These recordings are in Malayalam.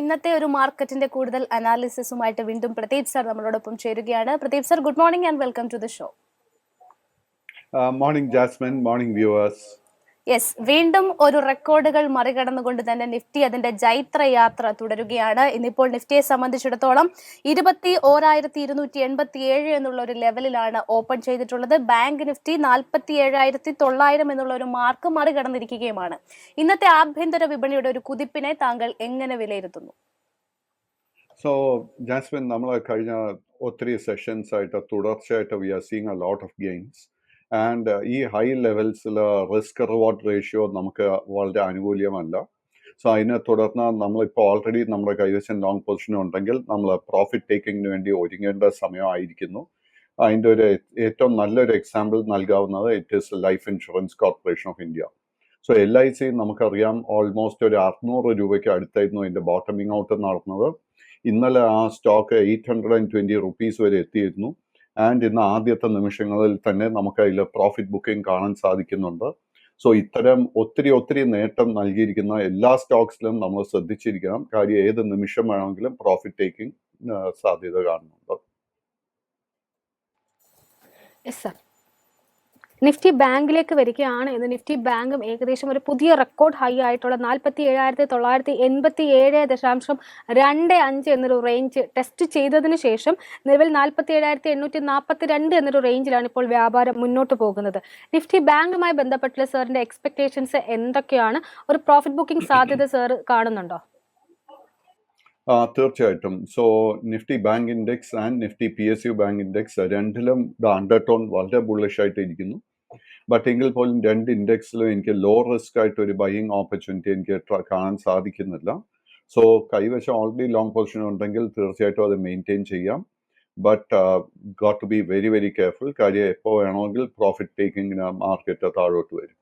ഇന്നത്തെ ഒരു മാർക്കറ്റിന്റെ കൂടുതൽ അനാലിസിസുമായിട്ട് വീണ്ടും പ്രദീപ് സർ നമ്മളോടൊപ്പം ചേരുകയാണ്. Pradeep sir, good morning and welcome to the show. Morning Jasmine, morning viewers. Yes, വീണ്ടും ഒരു റെക്കോർഡുകൾ മറികടന്നുകൊണ്ട് തന്നെ നിഫ്റ്റി അതിന്റെ ജൈത്രയാത്ര തുടരുകയാണ്. ഇന്നിപ്പോൾ നിഫ്റ്റിയെ സംബന്ധിച്ചിടത്തോളം 21,287 എന്നുള്ള ഒരു ലെവലിലാണ് ഓപ്പൺ ചെയ്തിട്ടുള്ളത്. ബാങ്ക് നിഫ്റ്റി 47,900 എന്നുള്ള ഒരു മാർക്ക് മറികടന്നിരിക്കുകയുമാണ്. ഇന്നത്തെ ആഭ്യന്തര വിപണിയുടെ ഒരു കുതിപ്പിനെ താങ്കൾ എങ്ങനെ വിലയിരുത്തുന്നു? സോ ജാസ്മിൻ, നമ്മൾ കഴിഞ്ഞ ഒത്തിരി സെഷൻസ് ആയിട്ട് തുടർച്ചയായിട്ട് we are seeing a lot of gains. And ഈ ഹൈ ലെവൽസിൽ റിസ്ക് റിവാർഡ് റേഷ്യോ നമുക്ക് വളരെ അനുകൂല്യമല്ല. സോ അതിനെ തുടർന്ന് നമ്മളിപ്പോൾ ഓൾറെഡി നമ്മുടെ കൈവശം ലോങ് പൊസിഷൻ ഉണ്ടെങ്കിൽ നമ്മൾ പ്രോഫിറ്റ് ടേക്കിങ്ങിന് വേണ്ടി ഒരുങ്ങേണ്ട സമയമായിരിക്കുന്നു. അതിൻ്റെ ഒരു ഏറ്റവും നല്ലൊരു എക്സാമ്പിൾ നൽകാവുന്നത് it is Life Insurance Corporation of India. So LIC നമുക്കറിയാം ഓൾമോസ്റ്റ് ഒരു 600 രൂപയ്ക്ക് അടുത്തായിരുന്നു അതിൻ്റെ ബോട്ടമിങ് ഔട്ട് നടന്നത്. ഇന്നലെ ആ സ്റ്റോക്ക് 820 റുപ്പീസ് വരെ എത്തിയിരുന്നു. ആൻഡ് ഇന്ന് ആദ്യത്തെ നിമിഷങ്ങളിൽ തന്നെ നമുക്ക് അതിൽ പ്രോഫിറ്റ് ബുക്കിംഗ് കാണാൻ സാധിക്കുന്നുണ്ട്. സോ ഇത്തരം ഒത്തിരി നേട്ടം നൽകിയിരിക്കുന്ന എല്ലാ സ്റ്റോക്സിലും നമ്മൾ ശ്രദ്ധിച്ചിരിക്കണം. കാര്യം ഏത് നിമിഷം വേണമെങ്കിലും പ്രോഫിറ്റ് ടേക്കിംഗ് സാധ്യത കാണുന്നുണ്ട്. നിഫ്റ്റി ബാങ്കിലേക്ക് വരികയാണ്. ഇന്ന് നിഫ്റ്റി ബാങ്കും ഏകദേശം ഒരു പുതിയ റെക്കോർഡ് ഹൈ ആയിട്ടുള്ള 47,987.25 എന്നൊരു റേഞ്ച് ടെസ്റ്റ് ചെയ്തതിന് ശേഷം നിലവിൽ 47,842 എന്നൊരു റേഞ്ചിലാണ് ഇപ്പോൾ വ്യാപാരം മുന്നോട്ട് പോകുന്നത്. നിഫ്റ്റി ബാങ്കുമായി ബന്ധപ്പെട്ടുള്ള സാറിന്റെ എക്സ്പെക്ടേഷൻസ് എന്തൊക്കെയാണ്? ഒരു പ്രോഫിറ്റ് ബുക്കിംഗ് സാധ്യത സാർ കാണുന്നുണ്ടോ? തീർച്ചയായിട്ടും. So Nifty bank index and Nifty PSU bank index രണ്ടിലും അണ്ടർടോൺ വളരെ ബുള്ളിഷ് ആയിട്ട് ഇരിക്കുന്നു. ബട്ട് എങ്കിൽ പോലും രണ്ട് ഇൻഡെക്സിലും എനിക്ക് ലോ റിസ്ക് ആയിട്ട് ഒരു ബൈയിങ് ഓപ്പർച്യൂണിറ്റി എനിക്ക് കാണാൻ സാധിക്കുന്നില്ല. സോ കൈവശം ഓൾറെഡി ലോങ് പൊസിഷൻ ഉണ്ടെങ്കിൽ തീർച്ചയായിട്ടും അത് മെയിൻറ്റെയിൻ ചെയ്യാം. But got to be very careful. കാര്യം എപ്പോൾ വേണമെങ്കിൽ പ്രോഫിറ്റ് ടേക്കിങ്ങിന് മാർക്കറ്റ് താഴോട്ട് വരും.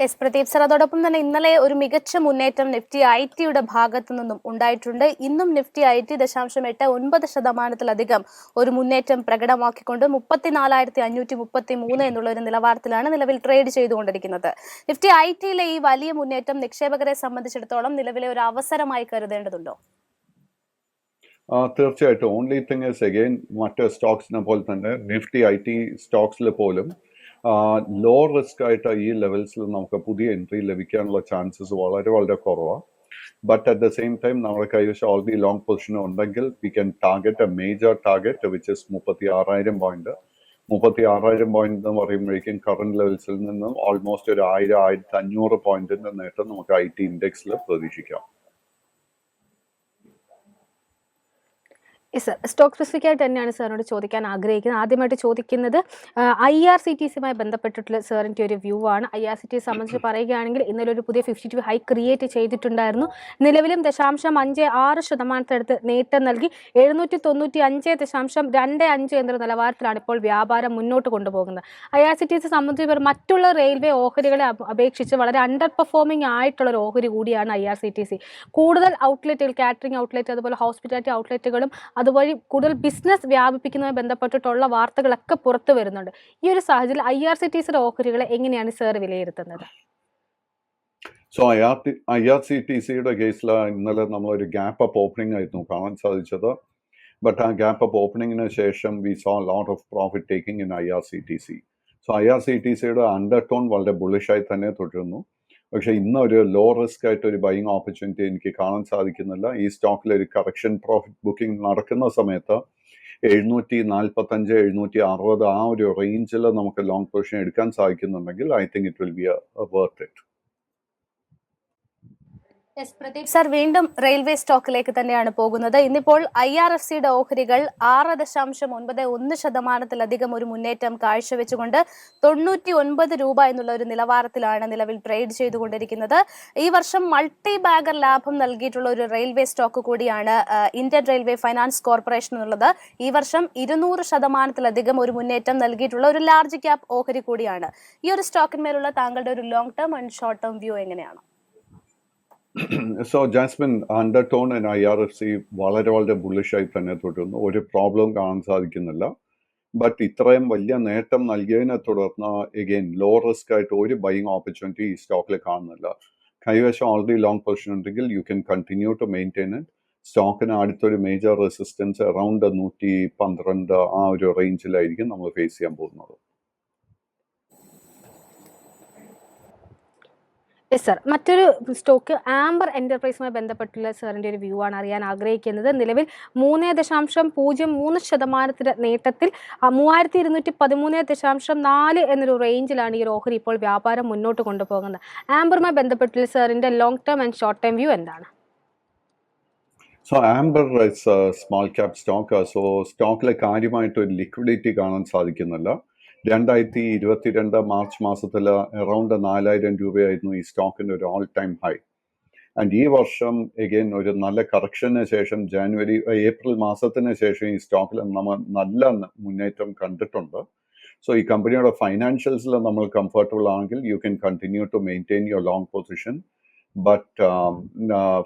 എസ് പ്രദീപ് സർ, അതോടൊപ്പം തന്നെ ഇന്നലെ ഒരു മികച്ച മുന്നേറ്റം നിഫ്റ്റി IT-യുടെ ഭാഗത്തു നിന്നും ഉണ്ടായിട്ടുണ്ട്. ഇന്നും നിഫ്റ്റി IT 0.89% ഒരു മുന്നേറ്റം പ്രകടമാക്കിക്കൊണ്ട് 34,533 എന്നുള്ള ഒരു നിലവാരത്തിലാണ് നിലവിൽ ട്രേഡ് ചെയ്തുകൊണ്ടിരിക്കുന്നത്. നിഫ്റ്റി IT-യിലെ ഈ വലിയ മുന്നേറ്റം നിക്ഷേപകരെ സംബന്ധിച്ചിടത്തോളം നിലവിലെ ഒരു അവസരമായി കരുതേണ്ടതുണ്ടോ? തീർച്ചയായിട്ടും. ഓൺലി തിങ് ഇസ് അഗെയിൻ മറ്റ് സ്റ്റോക്സിനെ പോലെ തന്നെ നിഫ്റ്റി IT സ്റ്റോക്സിൽ പോലും ലോ റിസ്ക് ആയിട്ട് ഈ ലെവൽസിൽ നമുക്ക് പുതിയ എൻട്രി ലഭിക്കാനുള്ള ചാൻസസ് വളരെ കുറവാണ്. But at the same time നമ്മുടെ കൈവശം ഓൾറെഡി ലോങ് പൊസിഷൻ ഉണ്ടെങ്കിൽ we can target A major target which is 36,000 point. 36,000 point എന്ന് പറയുമ്പോഴേക്കും കറന്റ് ലെവൽസിൽ നിന്നും ഓൾമോസ്റ്റ് ഒരു 1,000-1,500 പോയിന്റിന്റെ നേട്ടം നമുക്ക് IT ഇൻഡെക്സിൽ പ്രതീക്ഷിക്കാം. സ്റ്റോക്ക് സ്പെസിഫിക് ആയിട്ട് തന്നെയാണ് സാറിനോട് ചോദിക്കാൻ ആഗ്രഹിക്കുന്നത്. ആദ്യമായിട്ട് ചോദിക്കുന്നത് IRCTC-യുമായി ബന്ധപ്പെട്ടിട്ടുള്ള സാറിൻ്റെ ഒരു വ്യൂ ആണ്. IRCTC സംബന്ധിച്ച് പറയുകയാണെങ്കിൽ ഇന്നലെ ഒരു പുതിയ 52 ഹൈ ക്രിയേറ്റ് ചെയ്തിട്ടുണ്ടായിരുന്നു. നിലവിലും 0.56% നേട്ടം നൽകി 795.25 എന്ന നിലവാരത്തിലാണ് ഇപ്പോൾ വ്യാപാരം മുന്നോട്ട് കൊണ്ടുപോകുന്നത്. IRCTC സംബന്ധിച്ച് മറ്റുള്ള റെയിൽവേ ഓഹരികളെ അപേക്ഷിച്ച് വളരെ അണ്ടർ പെർഫോമിംഗ് ആയിട്ടുള്ള ഒരു ഓഹരി കൂടിയാണ് IRCTC. കൂടുതൽ ഔട്ട്ലെറ്റുകൾ, കാറ്ററിംഗ് ഔട്ട്ലെറ്റ്, അതുപോലെ ഹോസ്പിറ്റാലിറ്റി ഔട്ട്ലെറ്റുകളും അതുവഴി കൂടുതൽ ബിസിനസ് വ്യാപിപ്പിക്കുന്നതുമായി ബന്ധപ്പെട്ടിട്ടുള്ള വാർത്തകളൊക്കെ പുറത്തു വരുന്നുണ്ട്. ഈ ഒരു സാഹചര്യത്തിൽ IRCTC-യുടെ ഓഹരികളെ എങ്ങനെയാണ് സാർ വിലയിരുത്തുന്നത്? സോ IRCTC-യുടെ കേസിൽ ഇന്നലെ നമ്മളൊരു ഗ്യാപ്പ് അപ്പ് ഓപ്പണിംഗ് ആയിരുന്നു കാണാൻ സാധിച്ചത്. ബട്ട് ആ ഗ്യാപ്പ് അപ്പ് ഓപ്പണിങ്ങിന് ശേഷം we saw lot of profit taking in IRCTC. So IRCTC-യുടെ അണ്ടർടോൺ വളരെ ബുള്ളിഷായി തന്നെ തുടരുന്നു. പക്ഷേ ഇന്നൊരു ലോ റിസ്ക് ആയിട്ട് ഒരു ബൈയിങ് ഓപ്പർച്യൂണിറ്റി എനിക്ക് കാണാൻ സാധിക്കുന്നില്ല. ഈ സ്റ്റോക്കിൽ ഒരു കറക്ഷൻ പ്രോഫിറ്റ് ബുക്കിംഗ് നടക്കുന്ന സമയത്ത് 745, 760 ആ ഒരു റേഞ്ചിൽ നമുക്ക് ലോങ് പൊസിഷൻ എടുക്കാൻ സാധിക്കുന്നുണ്ടെങ്കിൽ I think it will be worth it. Pradeep sir, വീണ്ടും റെയിൽവേ സ്റ്റോക്കിലേക്ക് തന്നെയാണ് പോകുന്നത്. ഇന്നിപ്പോൾ IRFC-യുടെ ഓഹരികൾ 6.91% ഒരു മുന്നേറ്റം കാഴ്ചവെച്ചുകൊണ്ട് 99 രൂപ എന്നുള്ള ഒരു നിലവാരത്തിലാണ് നിലവിൽ ട്രേഡ് ചെയ്തുകൊണ്ടിരിക്കുന്നത്. ഈ വർഷം മൾട്ടി ബാഗർ ലാഭം നൽകിയിട്ടുള്ള ഒരു റെയിൽവേ സ്റ്റോക്ക് കൂടിയാണ് ഇന്ത്യൻ റെയിൽവേ ഫൈനാൻസ് കോർപ്പറേഷൻ എന്നുള്ളത്. ഈ വർഷം 200% ഒരു മുന്നേറ്റം നൽകിയിട്ടുള്ള ഒരു ലാർജ് ക്യാപ് ഓഹരി കൂടിയാണ്. ഈ ഒരു സ്റ്റോക്കിന്മേലുള്ള താങ്കളുടെ ഒരു long term and short term view എങ്ങനെയാണ്? So Jasmine, undertone and IRFC വളരെ ബുള്ളിഷായി തന്നെ തുടരുന്നു. ഒരു പ്രോബ്ലം കാണാൻ സാധിക്കുന്നില്ല. ബട്ട് ഇത്രയും വലിയ നേട്ടം നൽകിയതിനെ തുടർന്ന് എഗെയിൻ ലോ റിസ്ക് ആയിട്ട് ഒരു ബൈയിങ് ഓപ്പർച്യൂണിറ്റി ഈ സ്റ്റോക്കിൽ കാണുന്നില്ല. കൈവശം ഓൾറെഡി ലോങ് പൊസിഷൻ ഉണ്ടെങ്കിൽ you can continue to maintain it. സ്റ്റോക്കിന് അടുത്തൊരു മേജർ റെസിസ്റ്റൻസ് അറൗണ്ട് 112 ആ ഒരു റേഞ്ചിലായിരിക്കും നമ്മൾ ഫേസ് ചെയ്യാൻ പോകുന്നത്. Yes sir. മറ്റൊരു സ്റ്റോക്ക് ആംബർ എന്റർപ്രൈസുമായി ബന്ധപ്പെട്ടുള്ള സാറിൻ്റെ ഒരു വ്യൂ ആണ് അറിയാൻ ആഗ്രഹിക്കുന്നത്. നിലവിൽ 3.03% നേട്ടത്തിൽ 3213.4 എന്നൊരു റേഞ്ചിലാണ് ഈ ഒരു ഓഹരി ഇപ്പോൾ വ്യാപാരം മുന്നോട്ട് കൊണ്ടുപോകുന്നത്. ആംബറുമായി ബന്ധപ്പെട്ടുള്ള സാറിൻ്റെ long term and short term view എന്താണ്? So Amber is a small cap stock. So സ്റ്റോക്കിലെ കാര്യമായിട്ട് ഒരു ലിക്വിഡിറ്റി കാണാൻ സാധിക്കുന്നില്ല. 2022 മാർച്ച് മാസത്തിൽ അറൗണ്ട് 4000 രൂപയായിരുന്നു ഈ സ്റ്റോക്കിൻ്റെ ഒരു ഓൾ ടൈം ഹൈ. ആൻഡ് ഈ വർഷം എഗെയിൻ ഒരു നല്ല കറക്ഷന് ശേഷം ഏപ്രിൽ മാസത്തിന് ശേഷം ഈ സ്റ്റോക്കിൽ നമ്മൾ നല്ല മുന്നേറ്റം കണ്ടിട്ടുണ്ട്. സോ ഈ കമ്പനിയുടെ ഫൈനാൻഷ്യൽസിൽ നമ്മൾ കംഫർട്ടബിൾ ആണെങ്കിൽ you can continue to maintain your long position. But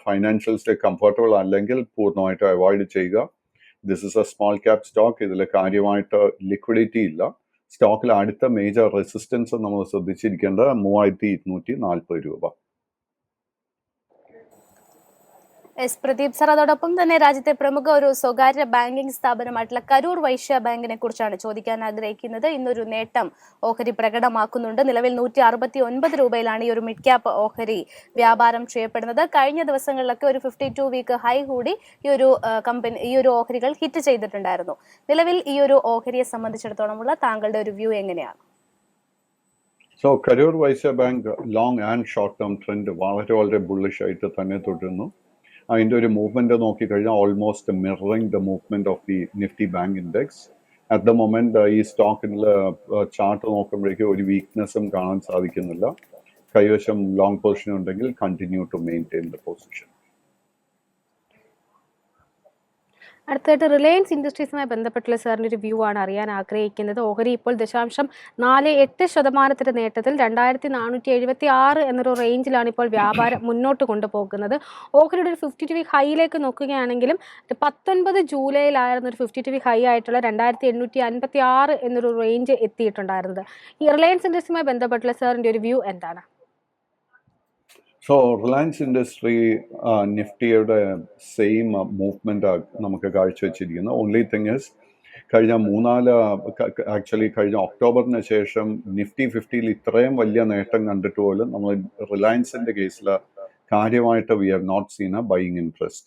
ഫൈനാൻഷ്യൽസിൽ കംഫർട്ടബിൾ അല്ലെങ്കിൽ പൂർണ്ണമായിട്ട് അവോയ്ഡ് ചെയ്യുക. This is a small cap stock. ഇതിൽ കാര്യമായിട്ട് ലിക്വിഡിറ്റി ഇല്ല. സ്റ്റോക്കിൽ അടുത്ത മേജർ റെസിസ്റ്റൻസ് നമ്മൾ ശ്രദ്ധിച്ചിരിക്കേണ്ടത് 3240 രൂപ. എസ് പ്രദീപ് സർ, അതോടൊപ്പം തന്നെ രാജ്യത്തെ പ്രമുഖ ഒരു സ്വകാര്യ ബാങ്കിംഗ് സ്ഥാപനമായിട്ടുള്ള കരൂർ വൈശ്യ ബാങ്കിനെ കുറിച്ചാണ് ചോദിക്കാൻ ആഗ്രഹിക്കുന്നത്. ഇന്നൊരു നേട്ടം ഓഹരി പ്രകടമാക്കുന്നുണ്ട്. നിലവിൽ 169 രൂപയിലാണ് ഈ ഒരു മിഡ് ക്യാപ്പ് ഓഹരി വ്യാപാരം ചെയ്യപ്പെടുന്നത്. കഴിഞ്ഞ ദിവസങ്ങളിലൊക്കെ ഒരു 52 വീക്ക് ഹൈ കൂടി ഈ ഒരു ഓഹരികൾ ഹിറ്റ് ചെയ്തിട്ടുണ്ടായിരുന്നു. നിലവിൽ ഈ ഒരു ഓഹരിയെ സംബന്ധിച്ചിടത്തോളമുള്ള താങ്കളുടെ ഒരു വ്യൂ എങ്ങനെയാണ്? So Karur Vysya bank long and short term trend വളരെ ബുള്ളിഷ് ആയിട്ട് തന്നെ തുടരുന്നു. അതിൻ്റെ ഒരു മൂവ്മെൻറ്റ് നോക്കിക്കഴിഞ്ഞാൽ almost mirroring the movement of the Nifty bank index. At the moment ഈ സ്റ്റോക്കിൻ്റെ ചാർട്ട് നോക്കുമ്പോഴേക്കും ഒരു വീക്ക്നെസ്സും കാണാൻ സാധിക്കുന്നില്ല. കൈവശം ലോങ് പൊസിഷൻ ഉണ്ടെങ്കിൽ continue to maintain the position. അടുത്തായിട്ട് റിലയൻസ് ഇൻഡസ്ട്രീസുമായി ബന്ധപ്പെട്ടുള്ള സാറിൻ്റെ ഒരു വ്യൂ ആണ് അറിയാൻ ആഗ്രഹിക്കുന്നത്. ഓഹരി ഇപ്പോൾ 0.48% നേട്ടത്തിൽ 2476 എന്നൊരു റേഞ്ചിലാണ് ഇപ്പോൾ വ്യാപാരം മുന്നോട്ട് കൊണ്ടുപോകുന്നത്. ഓഹരിയുടെ ഒരു 52 വീക്ക് ഹൈയിലേക്ക് നോക്കുകയാണെങ്കിലും 19 ജൂലൈയിലായിരുന്നു ഒരു 52 വീക്ക് ഹൈ ആയിട്ടുള്ള 2856 എന്നൊരു റേഞ്ച് എത്തിയിട്ടുണ്ടായിരുന്നത്. ഈ റിലയൻസ് ഇൻഡസ്ട്രിയുമായി ബന്ധപ്പെട്ടുള്ള സാറിൻ്റെ ഒരു വ്യൂ എന്താണ്? സോ റിലയൻസ് ഇൻഡസ്ട്രി നിഫ്റ്റിയുടെ സെയിം മൂവ്മെൻ്റ് നമുക്ക് കാഴ്ചവെച്ചിരിക്കുന്നു. ഓൺലി തിങ് ഇസ് കഴിഞ്ഞ കഴിഞ്ഞ ഒക്ടോബറിന് ശേഷം നിഫ്റ്റി 50യിൽ ഇത്രയും വലിയ നേട്ടം കണ്ടിട്ട് പോലും നമ്മൾ റിലയൻസിൻ്റെ കേസിൽ കാര്യമായിട്ട് we have not seen a buying interest.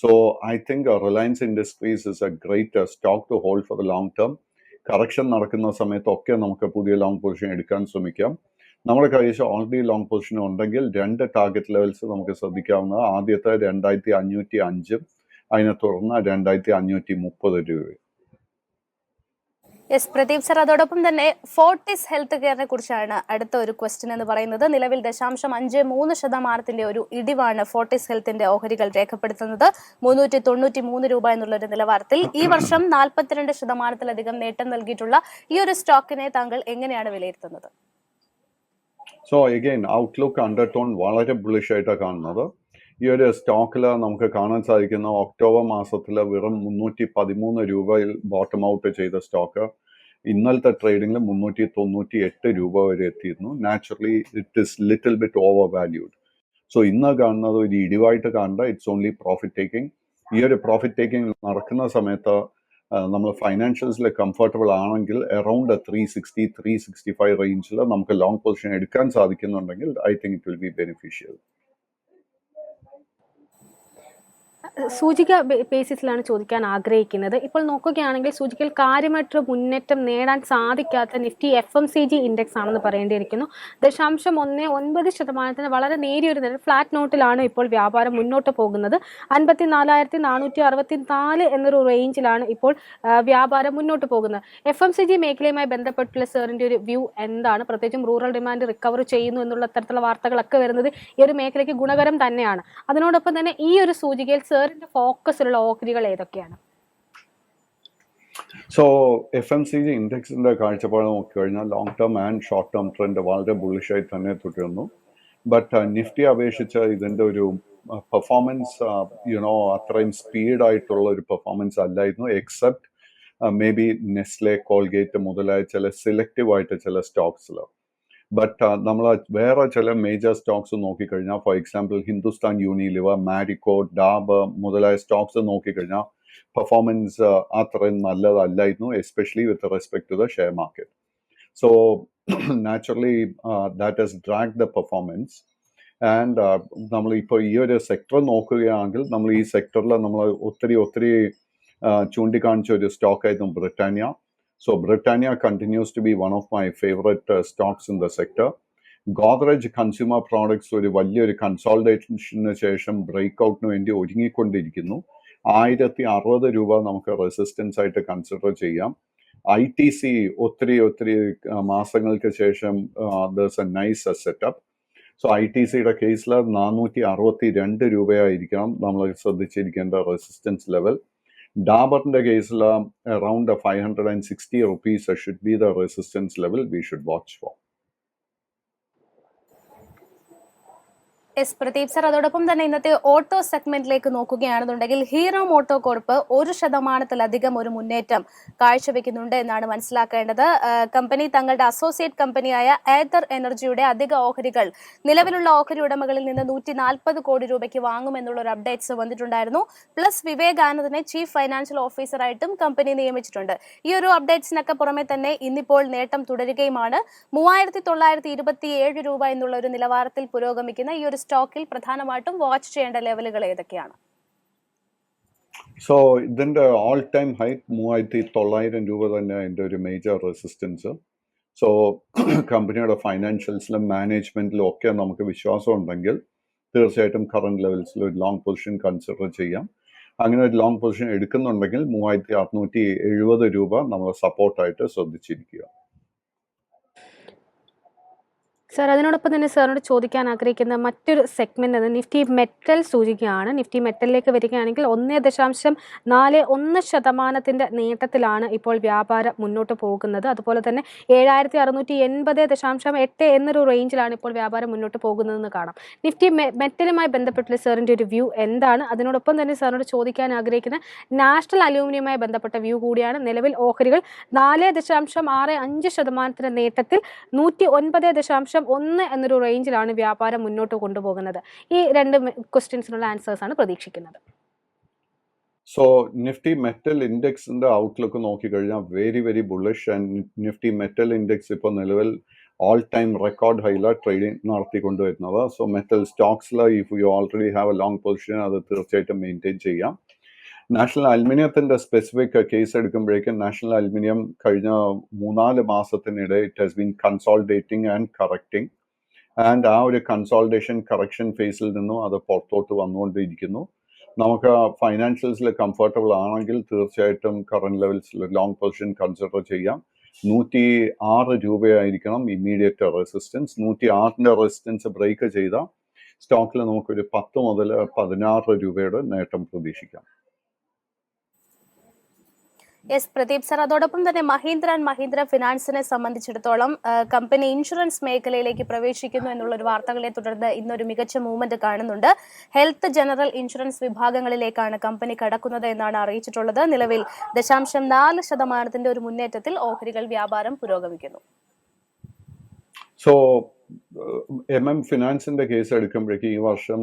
So I think Reliance Industries is a great stock to hold for the long term. Correction നടക്കുന്ന സമയത്തൊക്കെ നമുക്ക് പുതിയ ലോങ് പൊസിഷൻ എടുക്കാൻ ശ്രമിക്കാം. നമ്മുടെ കൈവശം ഓൾറെഡി ലോങ് പൊസിഷൻ ഉണ്ടെങ്കിൽ 2 ടാർഗറ്റ് ലെവൽസ് നമുക്ക് ശ്രദ്ധിക്കാവുന്നത്. ആദ്യത്തെ 2505, അതിനെ തുടർന്ന് 2530 രൂപ. യെസ് പ്രദീപ് സർ, അതോടൊപ്പം തന്നെ ഫോർട്ടിസ് ഹെൽത്ത് കെയറിനെ കുറിച്ചാണ് അടുത്ത ഒരു ക്വസ്റ്റ്യൻ എന്ന് പറയുന്നത്. നിലവിൽ 0.53% ഒരു ഇടിവാണ് ഫോർട്ടിസ് ഹെൽത്തിന്റെ ഓഹരികൾ രേഖപ്പെടുത്തുന്നത്. 393 രൂപ എന്നുള്ള ഒരു നിലവാരത്തിൽ ഈ വർഷം 42% നേട്ടം നൽകിയിട്ടുള്ള ഈ ഒരു സ്റ്റോക്കിനെ താങ്കൾ എങ്ങനെയാണ് വിലയിരുത്തുന്നത്? സോ അഗെയിൻ ഔട്ട്ലുക്ക് അണ്ടർടോൺ വളരെ ബുള്ളിഷ് ആയിട്ടാണ് കാണുന്നത്. ഈ ഒരു സ്റ്റോക്കിൽ നമുക്ക് കാണാൻ സാധിക്കുന്ന ഒക്ടോബർ മാസത്തിൽ വെറും 313 രൂപയിൽ ബോട്ടം ഔട്ട് ചെയ്ത സ്റ്റോക്ക് ഇന്നലത്തെ ട്രേഡിംഗിൽ 398 രൂപ വരെ എത്തിയിരുന്നു. Naturally it is little bit over valued. So ഇന്ന് കാണുന്നത് ഒരു ഇടിവായിട്ട് കാണണ്ട, ഇറ്റ്സ് ഓൺലി പ്രോഫിറ്റ് ടേക്കിംഗ്. ഈ ഒരു പ്രോഫിറ്റ് ടേക്കിംഗ് നടക്കുന്ന സമയത്ത് നമ്മൾ ഫൈനാൻഷ്യൽസിൽ കംഫർട്ടബിൾ ആണെങ്കിൽ അറൗണ്ട് 360-365 റേഞ്ചിൽ നമുക്ക് ലോങ് പൊസിഷൻ എടുക്കാൻ സാധിക്കുന്നുണ്ടെങ്കിൽ I think it will be beneficial. സൂചിക ബേസിസിലാണ് ചോദിക്കാൻ ആഗ്രഹിക്കുന്നത്. ഇപ്പോൾ നോക്കുകയാണെങ്കിൽ സൂചികയിൽ കാര്യമായിട്ട് മുന്നേറ്റം നേടാൻ സാധിക്കാത്ത നിഫ്റ്റി FMCG ഇൻഡെക്സ് ആണെന്ന് പറയേണ്ടിയിരിക്കുന്നു. 0.19% വളരെ നേരിയൊരു ഫ്ലാറ്റ് നോട്ടിലാണ് ഇപ്പോൾ വ്യാപാരം മുന്നോട്ട് പോകുന്നത്. 54,464 എന്നൊരു റേഞ്ചിലാണ് ഇപ്പോൾ വ്യാപാരം മുന്നോട്ട് പോകുന്നത്. FMCG മേഖലയുമായി ബന്ധപ്പെട്ടുള്ള സാറിൻ്റെ ഒരു വ്യൂ എന്താണ്? പ്രത്യേകിച്ചും റൂറൽ ഡിമാൻഡ് റിക്കവർ ചെയ്യുന്നു എന്നുള്ള തരത്തിലുള്ള വാർത്തകളൊക്കെ വരുന്നത് ഈ ഒരു മേഖലയ്ക്ക് ഗുണകരം തന്നെയാണ്. അതിനോടൊപ്പം തന്നെ ഈ ഒരു സൂചികയിൽ സാറിന്റെ ഫോക്കസിലുള്ള ഓഹരികൾ ഏതൊക്കെയാണ്? സോ FMCG ഇൻഡെക്സിന്റെ കാഴ്ചപ്പാട് നോക്കിക്കഴിഞ്ഞാൽ long term and short term trend വളരെ ബുള്ളിഷായി തന്നെ തുടരുന്നു. ബട്ട് നിഫ്റ്റി അപേക്ഷിച്ച് ഇതിൻ്റെ ഒരു പെർഫോമൻസ് അത്രയും സ്പീഡായിട്ടുള്ള ഒരു പെർഫോമൻസ് അല്ലായിരുന്നു. Except may be Nestle, Colgate മുതലായ ചില സെലക്റ്റീവ് ആയിട്ട് ചില സ്റ്റോക്സിൽ. ബട്ട് നമ്മൾ വേറെ ചില മേജർ സ്റ്റോക്സ് നോക്കിക്കഴിഞ്ഞാൽ, for example Hindustan Unilever, Marico, Dabur മുതലായ സ്റ്റോക്സ് നോക്കിക്കഴിഞ്ഞാൽ പെർഫോമൻസ് അത്രയും നല്ലതല്ലായിരുന്നു, especially with respect to the share market. So naturally that has drag the performance. And നമ്മൾ ഇപ്പോൾ ഈ ഒരു സെക്ടർ നോക്കുകയാണെങ്കിൽ, നമ്മൾ ഈ സെക്ടറിൽ നമ്മൾ ഒത്തിരി ചൂണ്ടിക്കാണിച്ച ഒരു സ്റ്റോക്കായിരുന്നു Britannia. So Britannia continues to be one of my favorite stocks in the sector. Godrej Consumer Products ഒരു വലിയൊരു കൺസോൾട്ടേഷന് ശേഷം ബ്രേക്ക്ഔട്ടിന് വേണ്ടി ഒരുങ്ങിക്കൊണ്ടിരിക്കുന്നു. 1060 രൂപ നമുക്ക് റെസിസ്റ്റൻസ് ആയിട്ട് കൺസിഡർ ചെയ്യാം. ITC ഒത്തിരി മാസങ്ങൾക്ക് ശേഷം there's a nice setup. So ITCയുടെ കേസിൽ 462 രൂപയായിരിക്കണം നമ്മൾ ശ്രദ്ധിച്ചിരിക്കേണ്ട resistance level. Dabar's case, around 560 rupees should be the resistance level we should watch for. S Pradeep sir, അതോടൊപ്പം തന്നെ ഇന്നത്തെ ഓട്ടോ സെഗ്മെന്റിലേക്ക് നോക്കുകയാണെന്നുണ്ടെങ്കിൽ ഹീറോ മോട്ടോ കോർപ്പ് 1% ഒരു മുന്നേറ്റം കാഴ്ചവെക്കുന്നുണ്ട് എന്നാണ് മനസ്സിലാക്കേണ്ടത്. കമ്പനി തങ്ങളുടെ അസോസിയേറ്റ് കമ്പനിയായ ഏതർ എനർജിയുടെ അധിക ഓഹരികൾ നിലവിലുള്ള ഓഹരി ഉടമകളിൽ നിന്ന് 140 കോടി രൂപയ്ക്ക് വാങ്ങുമെന്നുള്ള ഒരു അപ്ഡേറ്റ്സ് വന്നിട്ടുണ്ടായിരുന്നു. പ്ലസ് വിവേക് ആനന്ദിനെ ചീഫ് ഫൈനാൻഷ്യൽ ഓഫീസറായിട്ടും കമ്പനി നിയമിച്ചിട്ടുണ്ട്. ഈ ഒരു അപ്ഡേറ്റ്സിനൊക്കെ പുറമെ തന്നെ ഇന്നിപ്പോൾ നേട്ടം തുടരുകയുമാണ്. 3927 രൂപ എന്നുള്ള ഒരു നിലവാരത്തിൽ പുരോഗമിക്കുന്ന ഈ ഒരു സ്റ്റോക്കിൽ പ്രധാനമായിട്ടും വാച്ച് ചെയ്യേണ്ട ലെവലുകൾ ഏതൊക്കെയാണ്? സോ ഇതിന്റെ ഓൾ ടൈം ഹൈ 3900 രൂപ തന്നെ അതിന്റെ ഒരു മേജർ റെസിസ്റ്റൻസ്. സോ കമ്പനിയുടെ ഫൈനാൻഷ്യൽസിലും മാനേജ്മെന്റിലും ഒക്കെ നമുക്ക് വിശ്വാസം ഉണ്ടെങ്കിൽ തീർച്ചയായിട്ടും കറന്റ് ലെവൽസിൽ ഒരു ലോങ് പൊസിഷൻ കൺസിഡർ ചെയ്യാം. അങ്ങനെ ഒരു ലോങ് പൊസിഷൻ എടുക്കുന്നുണ്ടെങ്കിൽ 3670 രൂപ നമ്മൾ സപ്പോർട്ടായിട്ട് ശ്രദ്ധിച്ചിരിക്കുക. സർ, അതിനോടൊപ്പം തന്നെ സാറിനോട് ചോദിക്കാൻ ആഗ്രഹിക്കുന്ന മറ്റൊരു സെഗ്മെന്റ് അത് നിഫ്റ്റി മെറ്റൽ സൂചികയാണ്. നിഫ്റ്റി മെറ്റലിലേക്ക് വരികയാണെങ്കിൽ 1.41% നേട്ടത്തിലാണ് ഇപ്പോൾ വ്യാപാരം മുന്നോട്ട് പോകുന്നത്. അതുപോലെ തന്നെ 7680.8 എന്നൊരു റേഞ്ചിലാണ് ഇപ്പോൾ വ്യാപാരം മുന്നോട്ട് പോകുന്നതെന്ന് കാണാം. നിഫ്റ്റി മെറ്റലുമായി ബന്ധപ്പെട്ടുള്ള സാറിൻ്റെ ഒരു വ്യൂ എന്താണ്? അതിനോടൊപ്പം തന്നെ സാറിനോട് ചോദിക്കാൻ ആഗ്രഹിക്കുന്ന നാഷണൽ അലൂമിനിയവുമായി ബന്ധപ്പെട്ട വ്യൂ കൂടിയാണ്. നിലവിൽ ഓഹരികൾ 4.65% നേട്ടത്തിൽ 109.1 എന്നൊരു റേഞ്ചിലാണ് വ്യാപാരം മുന്നോട്ട് കൊണ്ടുപോകുന്നത്. ഈ രണ്ട് ക്വസ്റ്റ്യൻസിനുള്ള ആൻസേഴ്സ് ആണ് പ്രതീക്ഷിക്കുന്നത്. സോ നിഫ്റ്റി മെറ്റൽ ഇൻഡെക്സിന്റെ ഔട്ട്ലുക്ക് നോക്കിക്കഴിഞ്ഞാൽ very bullish. And Nifty metal index ഇപ്പോൾ നിലവിൽ ഓൾ ടൈം റെക്കോർഡ് ഹൈല ട്രേഡിംഗ് നടത്തിക്കൊണ്ടുവരുന്നത്. സോ മെറ്റൽ സ്റ്റോക്സിൽ if you already have a long position അത് തീർച്ചയായിട്ടും മെയിൻറ്റെയിൻ ചെയ്യാം. നാഷണൽ അലുമിനിയത്തിന്റെ സ്പെസിഫിക് കേസ് എടുക്കുമ്പോഴേക്കും നാഷണൽ അലുമിനിയം കഴിഞ്ഞ 3-4 മാസത്തിനിടെ it has been consolidating and correcting. And ആ ഒരു കൺസോൾഡേഷൻ കറക്ഷൻ ഫേസിൽ നിന്നും അത് പുറത്തോട്ട് വന്നുകൊണ്ടിരിക്കുന്നു. നമുക്ക് ഫൈനാൻഷ്യൽസിൽ കംഫർട്ടബിൾ ആണെങ്കിൽ തീർച്ചയായിട്ടും കറന്റ് ലെവൽസിൽ ലോങ് പൊസിഷൻ കൺസിഡർ ചെയ്യാം. 106 രൂപയായിരിക്കണം ഇമ്മീഡിയറ്റ് റെസിസ്റ്റൻസ്. 106ന്റെ റെസിസ്റ്റൻസ് ബ്രേക്ക് ചെയ്ത സ്റ്റോക്കിൽ നമുക്കൊരു 10 മുതൽ 16 രൂപയുടെ നേട്ടം പ്രതീക്ഷിക്കാം. എസ് പ്രദീപ് സർ, അതോടൊപ്പം തന്നെ മഹീന്ദ്ര ആൻഡ് മഹീന്ദ്ര ഫിനാൻസിനെ സംബന്ധിച്ചിടത്തോളം കമ്പനി ഇൻഷുറൻസ് മേഖലയിലേക്ക് പ്രവേശിക്കുന്നു എന്നുള്ള ഒരു വാർത്തകളെ തുടർന്ന് ഇന്നൊരു മികച്ച മൂവ്മെന്റ് കാണുന്നുണ്ട്. ഹെൽത്ത്, ജനറൽ ഇൻഷുറൻസ് വിഭാഗങ്ങളിലേക്കാണ് കമ്പനി കടക്കുന്നത് എന്നാണ് അറിയിച്ചിട്ടുള്ളത്. നിലവിൽ 0.4% ഒരു മുന്നേറ്റത്തിൽ ഓഹരികൾ വ്യാപാരം പുരോഗമിക്കുന്നു. സോ ഫിനാൻസിന്റെ കേസ് എടുക്കുമ്പോഴേക്ക് ഈ വർഷം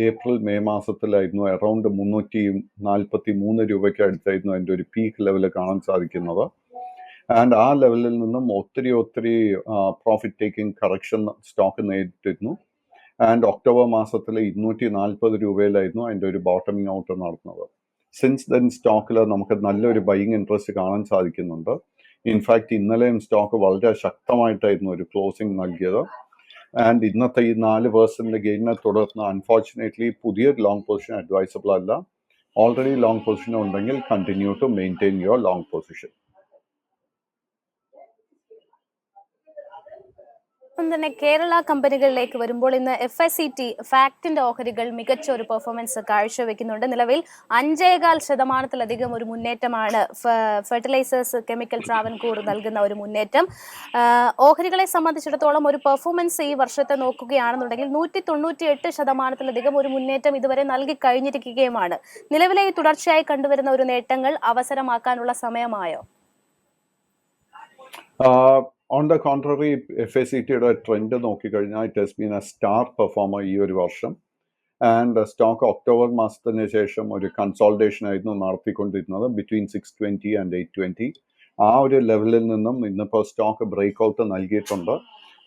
ഏപ്രിൽ മെയ് മാസത്തിലായിരുന്നു അറൌണ്ട് 343 രൂപയ്ക്ക് അടുത്തായിരുന്നു അതിൻ്റെ ഒരു പീക്ക് ലെവൽ കാണാൻ സാധിക്കുന്നത്. ആൻഡ് ആ ലെവലിൽ നിന്നും ഒത്തിരി പ്രോഫിറ്റ് ടേക്കിംഗ് കറക്ഷൻ സ്റ്റോക്ക് നേരിട്ടിരുന്നു. ആൻഡ് ഒക്ടോബർ മാസത്തിൽ 240 രൂപയിലായിരുന്നു അതിൻ്റെ ഒരു ബോട്ടമിംഗ് ഔട്ട് നടന്നത്. സിൻസ് ദെൻ സ്റ്റോക്കിൽ നമുക്ക് നല്ലൊരു ബൈയിങ് ഇൻട്രസ്റ്റ് കാണാൻ സാധിക്കുന്നുണ്ട്. ഇൻഫാക്ട് ഇന്നലെയും സ്റ്റോക്ക് വളരെ ശക്തമായിട്ടായിരുന്നു ഒരു ക്ലോസിംഗ് നൽകിയത്. ആൻഡ് ഇന്നത്തെ ഈ 4% ഗെയിനിനെ തുടർന്ന് അൺഫോർച്ചുനേറ്റ്ലി പുതിയൊരു ലോങ് പൊസിഷൻ അഡ്വൈസബിൾ അല്ല. ഓൾറെഡി ലോങ് പൊസിഷൻ ഉണ്ടെങ്കിൽ continue to maintain your long position. ഒപ്പം തന്നെ കേരള കമ്പനികളിലേക്ക് വരുമ്പോൾ ഇന്ന് FICT ഫാക്ടിന്റെ ഓഹരികൾ മികച്ച ഒരു പെർഫോമൻസ് കാഴ്ചവെക്കുന്നുണ്ട്. നിലവിൽ 5.4% ഒരു മുന്നേറ്റമാണ് ഫെർട്ടിലൈസേഴ്സ് കെമിക്കൽ ട്രാവൻകൂർ നൽകുന്ന ഒരു മുന്നേറ്റം. ഓഹരികളെ സംബന്ധിച്ചിടത്തോളം ഒരു പെർഫോമൻസ് ഈ വർഷത്തെ നോക്കുകയാണെന്നുണ്ടെങ്കിൽ 198% ഒരു മുന്നേറ്റം ഇതുവരെ നൽകി കഴിഞ്ഞിരിക്കുകയുമാണ്. നിലവിലെ ഈ തുടർച്ചയായി കണ്ടുവരുന്ന ഒരു നേട്ടങ്ങൾ അവസരമാക്കാനുള്ള സമയമായോ? ഓൺ ദ കോൺട്രറി FACTയുടെ ട്രെൻഡ് നോക്കിക്കഴിഞ്ഞാൽ it has been a star performer ഈ ഒരു വർഷം. ആൻഡ് സ്റ്റോക്ക് ഒക്ടോബർ മാസത്തിന് ശേഷം ഒരു കൺസോൾട്ടേഷൻ ആയിരുന്നു നടത്തിക്കൊണ്ടിരുന്നത് ബിറ്റ്വീൻ 620 ആൻഡ് 820. ആ ഒരു ലെവലിൽ നിന്നും ഇന്നിപ്പോൾ സ്റ്റോക്ക് ബ്രേക്ക് ഔട്ട് നൽകിയിട്ടുണ്ട്.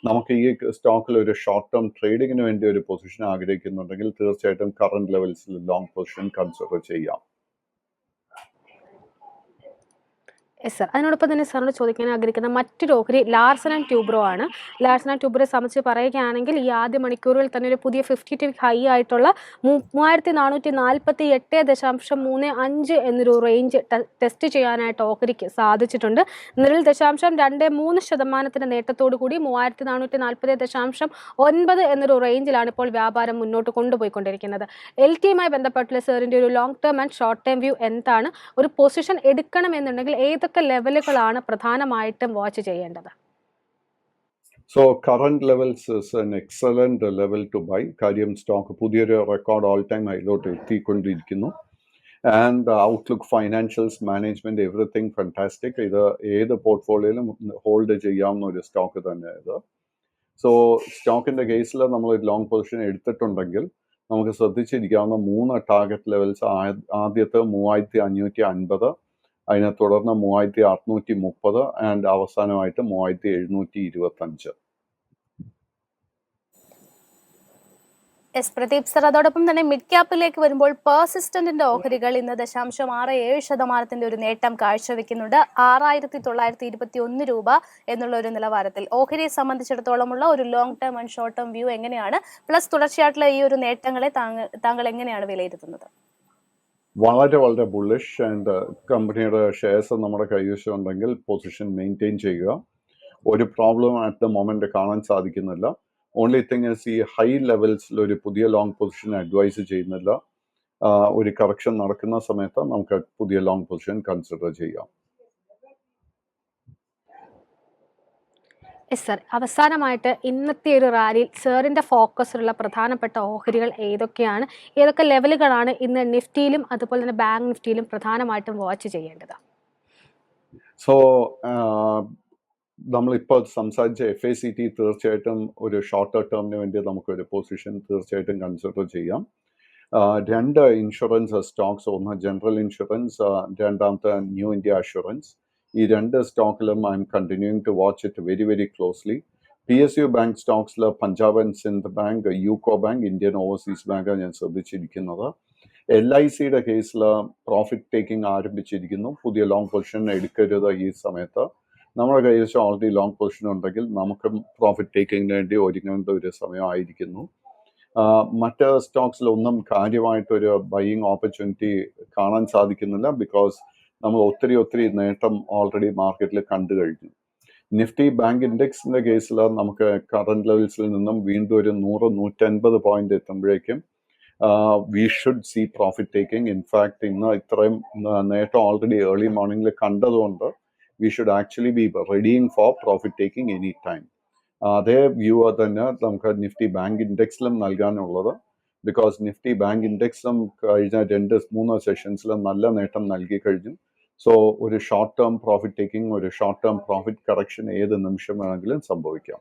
നമുക്ക് ഈ സ്റ്റോക്കിൽ ഒരു ഷോർട്ട് ടേം ട്രേഡിങ്ങിന് വേണ്ടി ഒരു പൊസിഷൻ ആഗ്രഹിക്കുന്നുണ്ടെങ്കിൽ തീർച്ചയായിട്ടും കറന്റ് ലെവൽസിൽ ലോങ് പൊസിഷൻ കൺസിഡർ ചെയ്യാം. Yes sir. അതിനോടൊപ്പം തന്നെ സാറിനോട് ചോദിക്കാൻ ആഗ്രഹിക്കുന്ന മറ്റൊരു ഓഹരി ലാർസൻ ആൻഡ് ട്യൂബ്രോ ആണ്. ലാർസൻ ആൻഡ് ട്യൂബ്രോയെ സംബന്ധിച്ച് പറയുകയാണെങ്കിൽ ഈ ആദ്യ മണിക്കൂറുകളിൽ തന്നെ ഒരു പുതിയ 52 ഹൈ ആയിട്ടുള്ള 3448.35 എന്നൊരു റേഞ്ച് ടെസ്റ്റ് ചെയ്യാനായിട്ട് ഓഹരിക്ക് സാധിച്ചിട്ടുണ്ട്. നിലവിൽ 0.23% നേട്ടത്തോടു കൂടി 3440.9 എന്നൊരു റേഞ്ചിലാണ് ഇപ്പോൾ വ്യാപാരം മുന്നോട്ട് കൊണ്ടുപോയിക്കൊണ്ടിരിക്കുന്നത്. LTയുമായി ബന്ധപ്പെട്ടുള്ള സാറിൻ്റെ ഒരു long term and short term view എന്താണ്? ഒരു പൊസിഷൻ എടുക്കണമെന്നുണ്ടെങ്കിൽ ഏതൊക്കെ ലെവലുകളാണ് പ്രധാനമായിട്ടും വാച്ച് ചെയ്യേണ്ടത്? So current levels is an excellent level to buy. കാര്യം സ്റ്റോക്ക് പുതിയൊരു റെക്കോർഡ് ഓൾ ടൈം ഹൈലോട്ട് എത്തിക്കൊണ്ടിരിക്കുന്നു. And outlook, financials, management, everything fantastic. ഇത് ഏത് പോർട്ട്ഫോളിയോയിലും ഹോൾഡ് ചെയ്യാവുന്ന ഒരു സ്റ്റോക്ക് തന്നെ ഇത്. സോ സ്റ്റോക്കിന്റെ കേസിൽ നമ്മൾ ഒരു ലോങ് പൊസിഷൻ എടുത്തിട്ടുണ്ടെങ്കിൽ നമുക്ക് ശ്രദ്ധിച്ചിരിക്കാവുന്ന 3 ടാർഗറ്റ് ലെവൽസ്. ആദ്യത്തെ 3550, അതിനെ തുടർന്ന് 3630 ആൻഡ് അവസാനമായിട്ട് 3725. എസ് പ്രദീപ് സർ, അതോടൊപ്പം തന്നെ മിഡ് ക്യാപ്പിലേക്ക് വരുമ്പോൾ പേഴ്സിസ്റ്റന്റിന്റെ ഓഹരികൾ ഇന്ന് 0.67% ഒരു നേട്ടം കാഴ്ചവെക്കുന്നുണ്ട്. 6921 രൂപ എന്നുള്ള ഒരു നിലവാരത്തിൽ ഓഹരിയെ സംബന്ധിച്ചിടത്തോളമുള്ള ഒരു long term and short term view എങ്ങനെയാണ്? പ്ലസ് തുടർച്ചയായിട്ടുള്ള ഈ ഒരു നേട്ടങ്ങളെ താങ്കൾ എങ്ങനെയാണ് വിലയിരുത്തുന്നത്? വളരെ വളരെ ബുള്ളിഷ്. ആൻഡ് കമ്പനിയുടെ ഷെയർസ് നമ്മുടെ കൈവശം ഉണ്ടെങ്കിൽ പൊസിഷൻ മെയിൻറ്റെയിൻ ചെയ്യുക. ഒരു പ്രോബ്ലം അറ്റ് ദ മൊമെന്റ് കാണാൻ സാധിക്കുന്നില്ല. ഓൺലി തിങ് ഇസ് ഈ ഹൈ ലെവൽസിൽ ഒരു പുതിയ ലോങ് പൊസിഷൻ അഡ്വൈസ് ചെയ്യുന്നില്ല. ഒരു കറക്ഷൻ നടക്കുന്ന സമയത്ത് നമുക്ക് പുതിയ ലോങ് പൊസിഷൻ കൺസിഡർ ചെയ്യാം. Yes sir. അവസാനമായിട്ട് ഇന്നത്തെ ഒരു റാലിയിൽ സാറിൻ്റെ ഫോക്കസിലുള്ള പ്രധാനപ്പെട്ട ഓഹരികൾ ഏതൊക്കെയാണ്? ഏതൊക്കെ ലെവലുകളാണ് ഇന്ന് നിഫ്റ്റിയിലും അതുപോലെ തന്നെ ബാങ്ക് നിഫ്റ്റിയിലും പ്രധാനമായിട്ടും വാച്ച് ചെയ്യേണ്ടത്? സോ നമ്മളിപ്പോൾ സംസാരിച്ച FACT തീർച്ചയായിട്ടും ഒരു ഷോർട്ട് ടേമിന് വേണ്ടി നമുക്കൊരു പൊസിഷൻ തീർച്ചയായിട്ടും കൺസിഡർ ചെയ്യാം. 2 ഇൻഷുറൻസ് സ്റ്റോക്സ്, ഒന്ന് ജനറൽ ഇൻഷുറൻസ്, രണ്ടാമത്തെ ന്യൂ ഇന്ത്യ അഷുറൻസ്. ഈ 2 സ്റ്റോക്കിലും I am continuing to watch it very very closely. PSU bank സ്റ്റോക്സിൽ Punjab and Sind bank, UCO bank, Indian overseas ബാങ്കാണ് ഞാൻ ശ്രദ്ധിച്ചിരിക്കുന്നത്. LICയുടെ കേസിൽ പ്രോഫിറ്റ് ടേക്കിംഗ് ആരംഭിച്ചിരിക്കുന്നു. പുതിയ ലോങ് പൊസിഷൻ എടുക്കരുത് ഈ സമയത്ത്. നമ്മുടെ കൈവശം ഓൾറെഡി ലോങ് പൊസിഷൻ ഉണ്ടെങ്കിൽ നമുക്ക് പ്രോഫിറ്റ് ടേക്കിങ്ങിന് വേണ്ടി ഒരുങ്ങേണ്ട ഒരു സമയമായിരിക്കുന്നു. മറ്റ് സ്റ്റോക്സിലൊന്നും കാര്യമായിട്ടൊരു ബൈയിങ് ഓപ്പർച്യൂണിറ്റി കാണാൻ സാധിക്കുന്നില്ല. ബിക്കോസ് നമ്മൾ ഒത്തിരി നേട്ടം ഓൾറെഡി മാർക്കറ്റിൽ കണ്ടു കഴിഞ്ഞു. നിഫ്റ്റി ബാങ്ക് ഇൻഡെക്സിന്റെ കേസിൽ നമുക്ക് കറന്റ് ലെവൽസിൽ നിന്നും വീണ്ടും ഒരു 100-150 പോയിന്റ് എത്തുമ്പോഴേക്കും we should see profit taking. In fact ഇന്ന് ഇത്രയും നേട്ടം ഓൾറെഡി ഏർലി മോർണിംഗിൽ കണ്ടതുകൊണ്ട് we should actually be readying for profit taking any time. അതേ വ്യൂ തന്നെ നമുക്ക് നിഫ്റ്റി ബാങ്ക് ഇൻഡെക്സിലും നൽകാനുള്ളത്. ബിക്കോസ് നിഫ്റ്റി ബാങ്ക് ഇൻഡെക്സിലും കഴിഞ്ഞ 2-3 സെഷൻസിലും നല്ല നേട്ടം നൽകി കഴിഞ്ഞു. സോ ഒരു ഷോർട്ട് ടേം പ്രോഫിറ്റ് ടേക്കിംഗ്, ഒരു ഷോർട്ട് ടേം പ്രോഫിറ്റ് കറക്ഷൻ ഏത് നിമിഷം വേണമെങ്കിലും സംഭവിക്കാം.